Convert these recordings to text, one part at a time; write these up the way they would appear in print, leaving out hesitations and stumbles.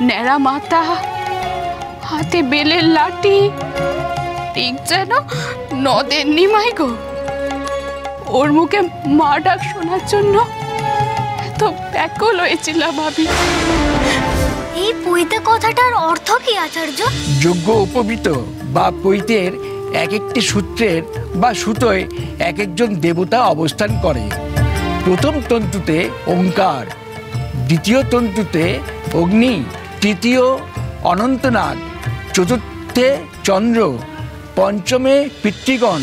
ন্যাড়া মাথা, হাতে বেলের লাঠি, ঠিক যেন নদের নিমাই গো। ওর মুখে মা ডাক শোনার জন্য তো ব্যাকুল হয়েছিলাম আমি। এই পৈতে কথাটার অর্থ কি আচার্য? যজ্ঞ উপবীত বা পৈতের এক একটি সূত্রের বা সুতোয় এক একজন দেবতা অবস্থান করে। প্রথম তন্তুতে ওঙ্কার, দ্বিতীয় তন্তুতে অগ্নি, তৃতীয় অনন্তনাগ, চতুর্থে চন্দ্র, পঞ্চমে পিতৃগণ,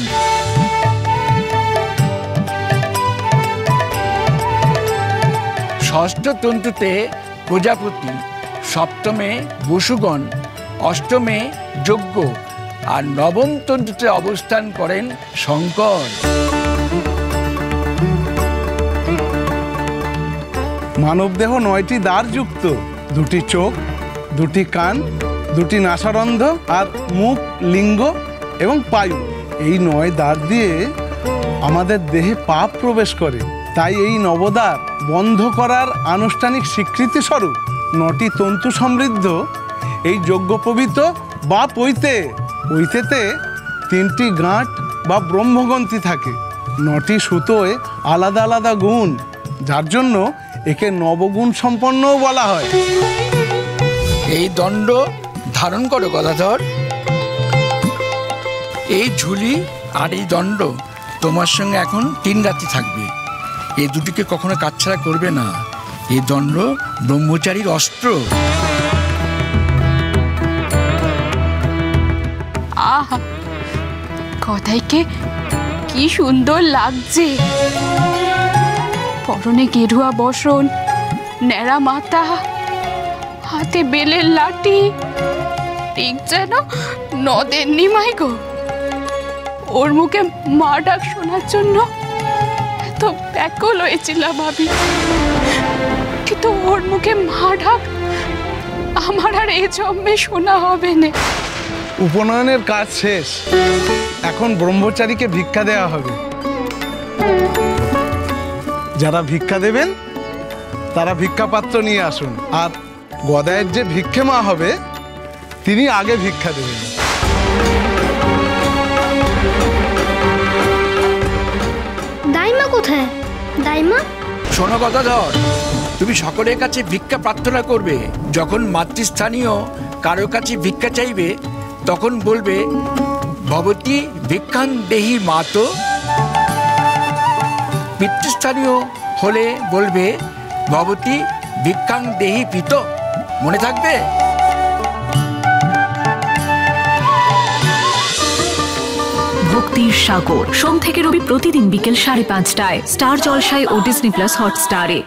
ষষ্ঠ তন্তুতে প্রজাপতি, সপ্তমে বসুগণ, অষ্টমে যজ্ঞ আর নবম তন্তুতে অবস্থান করেন শঙ্কর। মানবদেহ 9টি দ্বারযুক্ত, 2টি চোখ, 2টি কান, 2টি নাসারন্ধ্র আর মুখ, লিঙ্গ এবং পায়ু। এই 9 দ্বার দিয়ে আমাদের দেহে পাপ প্রবেশ করে। তাই এই নবদ্বার বন্ধ করার আনুষ্ঠানিক স্বীকৃতি স্বরূপ 9টি তন্তু সমৃদ্ধ এই যজ্ঞোপবীত বা পৈতে, পৈতেতে 3টি গাঁট বা ব্রহ্মগ্রন্থি থাকে। 9টি সুতোয় আলাদা আলাদা গুণ, যার জন্য একে নবগুণ সম্পন্নও বলা হয়। এই দণ্ড ধারণ করো গদাধর। এই ঝুলি আর এই দণ্ড তোমার সঙ্গে এখন 3 রাত্রি থাকবে। এই দুটিকে কখনো কাটছাড়া করবে না। এই দণ্ড ব্রহ্মচারীর অস্ত্র। আহা, কথাইকে কি সুন্দর লাগছে। পরনে গেরুয়া বসন, ন্যাড়া মাথা, হাতে বেলের লাঠি, ঠিক যেন নদের নিমাই গো। ওর মুখে মা ডাক শোনার জন্য তো ব্যাকুল হয়েছিলাম আমি। কিন্তু ওর মুখে মা ডাক আমার আর এই জন্মে শোনা হবে না। উপনয়নের কাজ শেষ, এখন ব্রহ্মচারীকে ভিক্ষা দেওয়া হবে। যারা ভিক্ষা দেবেন তারা ভিক্ষা পাত্র নিয়ে আসুন, আর গদায়ের যে ভিক্ষে মা হবে তিনি আগে ভিক্ষা দেবেন। দাইমা কোথায়? দাইমা, শোনো গদাধর, তুমি সকলের কাছে ভিক্ষা প্রার্থনা করবে। যখন মাতৃস্থানীয় কারো কাছে ভিক্ষা চাইবে তখন বলবে ভবতী ভিক্ষাং দেহি মাতো। পিতৃস্থানীয় হলে বলবে ভবতী ভিক্ষাং দেহি পিত। মনে থাকবে? ভক্তির সাগর, সোম থেকে রবি প্রতিদিন বিকেল 5:30টায় স্টার জলসায় ও ডিজনি প্লাস হটস্টারে।